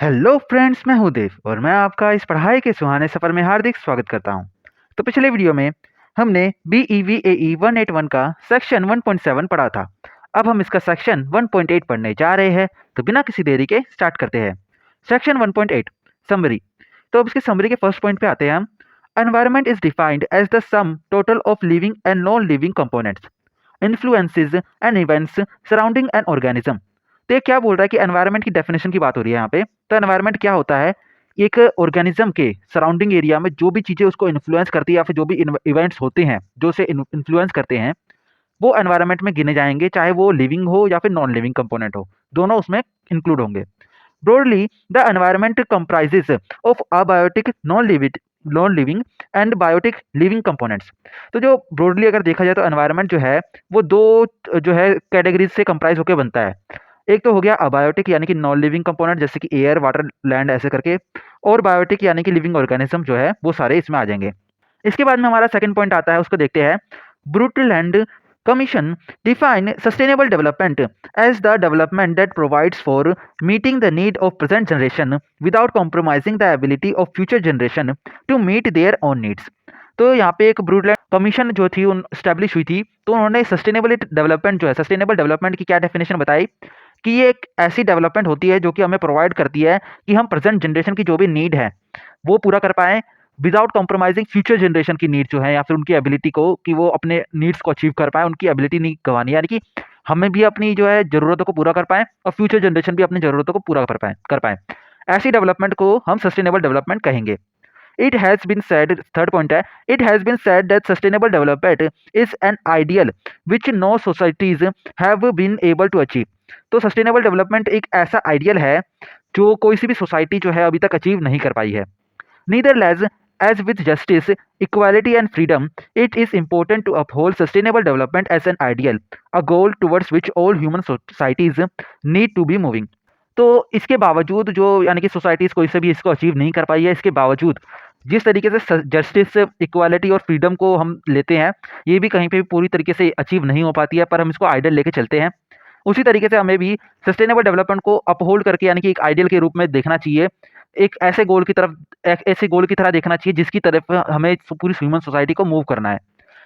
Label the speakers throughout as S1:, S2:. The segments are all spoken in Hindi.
S1: हेलो फ्रेंड्स, मैं हूँ देव और मैं आपका इस पढ़ाई के सुहाने सफ़र में हार्दिक स्वागत करता हूँ। तो पिछले वीडियो में हमने बी ई वी ए ई 181 का सेक्शन 1.7 पढ़ा था। अब हम इसका सेक्शन 1.8 पढ़ने जा रहे हैं, तो बिना किसी देरी के स्टार्ट करते हैं। Section 1.8 summary. तो अब इसके समरी के फर्स्ट पॉइंट पे आते हैं हम। Environment is defined as the sum total of living and non living components, influences and events surrounding an organism. तो ये क्या बोल रहा है कि एनवायरनमेंट की डेफिनेशन की बात हो रही है यहाँ पे। तो एनवायरनमेंट क्या होता है? एक ऑर्गेनिज्म के सराउंडिंग एरिया में जो भी चीज़ें उसको इन्फ्लुएंस करती है या फिर जो भी इवेंट्स होते हैं जो उसे इन्फ्लुएंस करते हैं, वो एनवायरनमेंट में गिने जाएंगे, चाहे वो लिविंग हो या फिर नॉन लिविंग कंपोनेंट हो, दोनों उसमें इंक्लूड होंगे। Broadly the environment comprises of abiotic non living and biotic living components. तो जो ब्रॉडली अगर देखा जाए तो एनवायरनमेंट जो है वो दो जो है कैटेगरीज से कंप्राइज होकर बनता है। एक तो हो गया अबायोटिक यानी कि नॉन लिविंग कंपोनेंट जैसे कि एयर, वाटर, लैंड ऐसे करके, और बायोटिक यानी कि लिविंग ऑर्गेनिज्म जो है वो सारे इसमें आ जाएंगे। इसके बाद में हमारा सेकंड पॉइंट आता है, उसको देखते हैं। Brundtland commission define sustainable development as the development that provides for meeting the need of present generation without compromising the ability of future generation to meet their own needs। तो यहाँ पे एक ब्रूडलैंड कमीशन जो थी उन स्टैब्लिश हुई थी, तो उन्होंने सस्टेनेबल डेवलपमेंट जो है, सस्टेनेबल डेवलपमेंट की क्या डेफिनेशन बताई कि ये एक ऐसी डेवलपमेंट होती है जो कि हमें प्रोवाइड करती है कि हम प्रेजेंट जनरेशन की जो भी नीड है वो पूरा कर पाएँ, विदाउट कॉम्प्रोमाइजिंग फ्यूचर जनरेशन की नीड जो है या फिर उनकी एबिलिटी को, कि वो अपने नीड्स को अचीव कर पाए, उनकी एबिलिटी नहीं गंवानी, यानी कि हमें भी अपनी जो है ज़रूरतों को पूरा कर पाएँ और फ्यूचर जनरेशन भी अपनी ज़रूरतों को पूरा कर पाएँ। ऐसी डेवलपमेंट को हम सस्टेनेबल डेवलपमेंट कहेंगे। It has been said, third point है, it has been said that sustainable development is an ideal which no societies have been able to achieve. तो सस्टेनेबल डेवलपमेंट एक ऐसा आइडियल है जो कोई सी भी सोसाइटी जो है अभी तक अचीव नहीं कर पाई है। Neither as with justice, equality and freedom, it is important to uphold sustainable development as an ideal, a goal towards which all human societies need to be moving। तो इसके बावजूद जो यानी कि सोसाइटीज़ कोई से भी इसको अचीव नहीं कर पाई है, इसके बावजूद जिस तरीके से जस्टिस, इक्वालिटी और फ्रीडम को हम लेते हैं, ये भी कहीं पे भी पूरी तरीके से अचीव नहीं हो पाती है, पर हम इसको आइडियल लेके चलते हैं। उसी तरीके से हमें भी सस्टेनेबल डेवलपमेंट को अपहोल्ड करके यानी कि एक आइडियल के रूप में देखना चाहिए। एक ऐसे गोल की तरफ, एक ऐसे गोल की तरह देखना चाहिए जिसकी तरफ हमें पूरी ह्यूमन सोसाइटी को मूव करना है।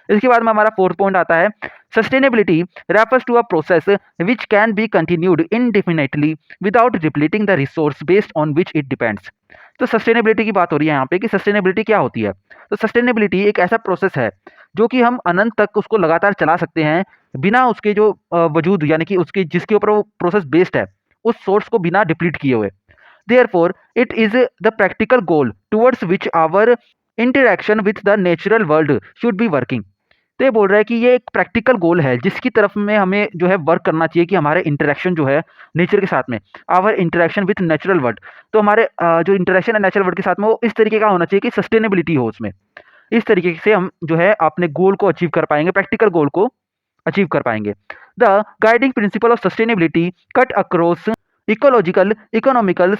S1: इसके बाद में हमारा फोर्थ पॉइंट आता है। Sustainability refers to a process which can be continued indefinitely without depleting the resource based on which it depends. तो सस्टेनेबिलिटी की बात हो रही है यहाँ पे कि सस्टेनेबिलिटी क्या होती है। तो सस्टेनेबिलिटी एक ऐसा प्रोसेस है जो कि हम अनंत तक उसको लगातार चला सकते हैं, बिना उसके जो वजूद यानी कि उसके जिसके ऊपर वो प्रोसेस बेस्ड है उस सोर्स को बिना डिप्लीट किए हुए। Therefore, it is the practical goal towards which our interaction with the natural world should be working। तो ये बोल रहा है कि ये एक प्रैक्टिकल गोल है जिसकी तरफ में हमें जो है वर्क करना चाहिए कि हमारे इंटरेक्शन जो है नेचर के साथ में, our interaction with natural world, तो हमारे जो इंटरेक्शन है नेचुरल वर्ल्ड के साथ में वो इस तरीके का होना चाहिए कि सस्टेनेबिलिटी हो उसमें। इस तरीके से हम जो है अपने गोल को अचीव कर पाएंगे, प्रैक्टिकल गोल को अचीव कर पाएंगे। The guiding principle of sustainability cut across ecological, economical,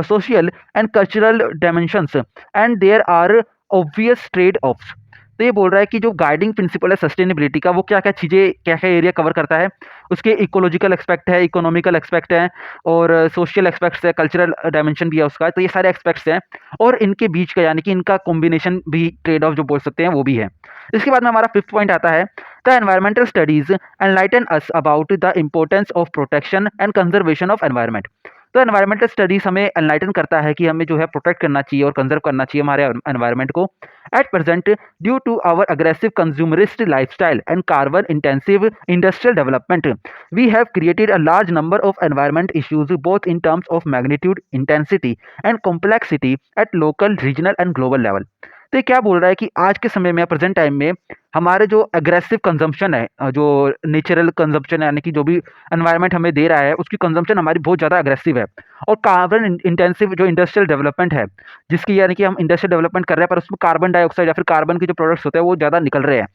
S1: social and cultural dimensions and there are obvious trade-offs। तो ये बोल रहा है कि जो गाइडिंग प्रिंसिपल है सस्टेनेबिलिटी का, वो क्या क्या चीज़ें, क्या क्या एरिया कवर करता है। उसके इकोलॉजिकल एक्सपेक्ट है, इकोनॉमिकल एक्सपेक्ट है और सोशल एक्सपेक्ट्स है, कल्चरल डायमेंशन भी है उसका। तो ये सारे एक्सपेक्ट्स हैं और इनके बीच का यानी कि इनका कॉम्बिनेशन भी, ट्रेड ऑफ जो बोल सकते हैं वो भी है। इसके बाद में हमारा फिफ्थ पॉइंट आता है। The environmental studies enlighten us about the importance of protection and conservation of environment. तो एनवायरमेंटल स्टडीज हमें एनलाइटन करता है कि हमें जो है प्रोटेक्ट करना चाहिए और कंजर्व करना चाहिए हमारे एनवायरमेंट को। At present, due to our aggressive consumerist lifestyle and carbon intensive industrial development, we have created a large number of environment issues both in terms of magnitude, intensity and complexity at local, regional and global level. तो ये क्या बोल रहा है कि आज के समय में, प्रेजेंट टाइम में, हमारे जो एग्रेसिव कंजम्पशन है, जो नेचुरल कंजम्पशन है यानी कि जो भी एनवायरनमेंट हमें दे रहा है उसकी कंजम्पशन हमारी बहुत ज़्यादा एग्रेसिव है। और कार्बन इंटेंसिव जो इंडस्ट्रियल डेवलपमेंट है, जिसकी यानी कि हम इंडस्ट्रियल डेवलपमेंट कर रहे हैं पर उसमें कार्बन डाइऑक्साइड या फिर कार्बन के जो प्रोडक्ट्स होते हैं वो ज़्यादा निकल रहे हैं।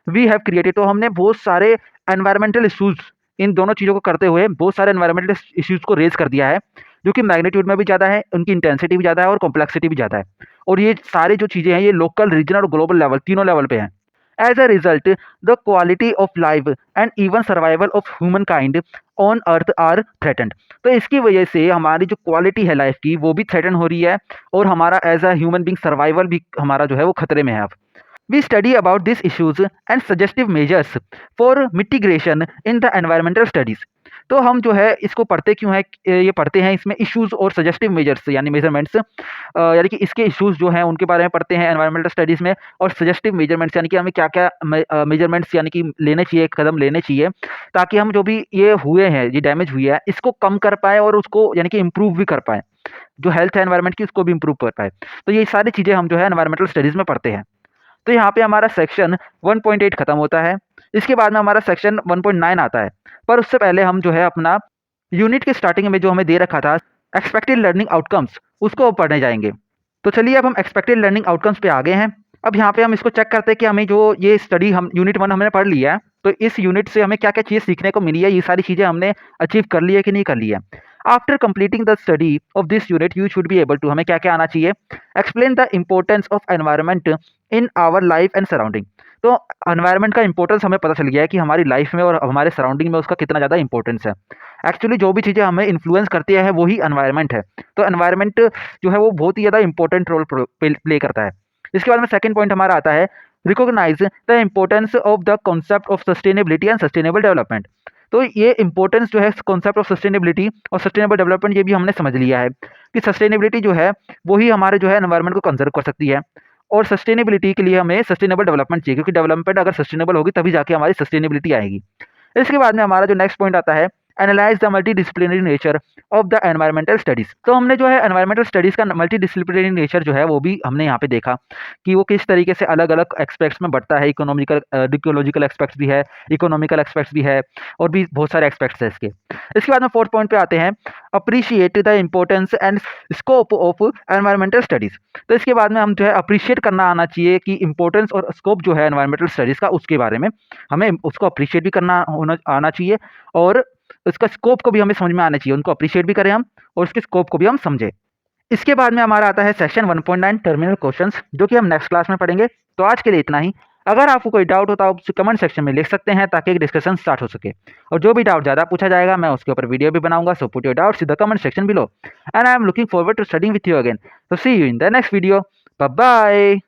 S1: वी हैव क्रिएटेड, तो हमने बहुत सारे एनवायरमेंटल इशूज़, इन दोनों चीज़ों को करते हुए बहुत सारे एनवायरमेंटल इशूज़ को रेज कर दिया है, जो कि मैग्नीट्यूड में भी ज़्यादा है, उनकी इंटेंसिटी भी ज़्यादा है और कॉम्प्लेक्सिटी भी ज़्यादा है। और ये सारी जो चीज़ें हैं ये लोकल, रीजनल और ग्लोबल लेवल, तीनों लेवल पे हैं। As a result the quality of life and even survival of humankind on earth are threatened. तो इसकी वजह से हमारी जो क्वालिटी है लाइफ की वो भी थ्रेटन हो रही है और हमारा as a human being survival भी हमारा जो है वो खतरे में है अब। We study about these issues and suggestive measures for mitigation in the environmental studies। तो हम जो है इसको पढ़ते क्यों है, ये पढ़ते हैं इसमें इश्यूज और सजेस्टिव मेजर्स यानी मेजरमेंट्स, यानी कि इसके इश्यूज जो हैं उनके बारे में पढ़ते हैं एनवायरमेंटल स्टडीज़ में, और सजेस्टिव मेजरमेंट्स यानी कि हमें क्या क्या मेजरमेंट्स यानी कि लेने चाहिए, कदम लेने चाहिए ताकि हम जो भी ये हुए हैं, ये डैमेज हुई है, इसको कम कर पाए और उसको यानी कि इम्प्रूव भी कर पाए, जो हेल्थ है एनवायरमेंट की उसको भी इम्प्रूव कर पाए। तो ये सारी चीज़ें हम जो है एनवायरमेंटल स्टडीज़ में पढ़ते हैं। तो यहाँ पे हमारा सेक्शन 1.8 खत्म होता है। इसके बाद में हमारा सेक्शन 1.9 आता है, पर उससे पहले हम जो है अपना यूनिट के स्टार्टिंग में जो हमें दे रखा था एक्सपेक्टेड लर्निंग आउटकम्स, उसको पढ़ने जाएंगे। तो चलिए अब हम एक्सपेक्टेड लर्निंग आउटकम्स पे आ गए हैं। अब यहाँ पे हम इसको चेक करते हैं कि हमें जो ये स्टडी हम यूनिट 1 हमने पढ़ लिया है, तो इस यूनिट से हमें क्या क्या चीज़ें सीखने को मिली है, ये सारी चीज़ें हमने अचीव कर ली है कि नहीं कर ली है। After completing the study of this unit you should be able to, हमें क्या क्या आना चाहिए, explain the importance of environment in our life and surrounding. तो एनवायरनमेंट का इंपॉर्टेंस हमें पता चल गया है कि हमारी लाइफ में और हमारे सराउंडिंग में उसका कितना ज़्यादा इंपॉर्टेंस है। एक्चुअली जो भी चीज़ें हमें इन्फ्लुएंस करती है वही एनवायरनमेंट है। तो एनवायरनमेंट जो है वो बहुत ही ज़्यादा इंपॉर्टेंट रोल प्ले करता है। इसके बाद में सेकंड पॉइंट हमारा आता है recognise the importance of the concept of sustainability and sustainable development. तो ये इंपॉर्टेंस जो है कॉन्सेप्ट ऑफ सस्टेनेबिलिटी और सस्टेनेबल डेवलपमेंट, ये भी हमने समझ लिया है कि सस्टेनेबिलिटी जो है वही हमारे जो है एनवायरनमेंट को कंजर्व कर सकती है, और सस्टेनेबिलिटी के लिए हमें सस्टेनेबल डेवलपमेंट चाहिए, क्योंकि डेवलपमेंट अगर सस्टेनेबल होगी तभी जाके हमारी सस्टेनेबिलिटी आएगी। इसके बाद में हमारा जो नेक्स्ट पॉइंट आता है analyse the multidisciplinary nature of the environmental studies. तो हमने जो है एनवायरमेंटल स्टडीज़ का मल्टीडिसिप्लिनरी नेचर जो है वो भी हमने यहाँ पे देखा कि वो किस तरीके से अलग अलग एक्सपेक्ट्स में बढ़ता है। इकोनॉमिकल इकोलॉजिकल एक्सपेक्ट्स भी है, इकोनॉमिकल एक्सपेक्ट्स भी है, और भी बहुत सारे एक्सपेक्ट्स है इसके। इसके बाद में फोर्थ पॉइंट पे आते हैं appreciate the importance and scope of environmental studies. तो इसके बाद में हम जो है अप्रिशिएट करना आना चाहिए कि इंपॉर्टेंस और स्कोप जो है एनवायरमेंटल स्टडीज़ का, उसके बारे में हमें उसको अप्रिशिएट भी करना आना चाहिए, और उसका स्कोप को भी हमें समझ में आना चाहिए। उनको अप्रिशिएट भी करें हम और उसके स्कोप को भी हम समझें। इसके बाद में हमारा आता है सेक्शन 1.9 टर्मिनल क्वेश्चंस, जो कि हम नेक्स्ट क्लास में पढ़ेंगे। तो आज के लिए इतना ही। अगर आपको कोई डाउट हो तो आप उसे कमेंट सेक्शन में लिख सकते हैं ताकि एक डिस्कशन स्टार्ट हो सके, और जो भी डाउट ज़्यादा पूछा जाएगा मैं उसके ऊपर वीडियो भी बनाऊंगा। So put your doubts in the comment section below and I am looking forward to studying with you again. So see you in the next video. Bye bye.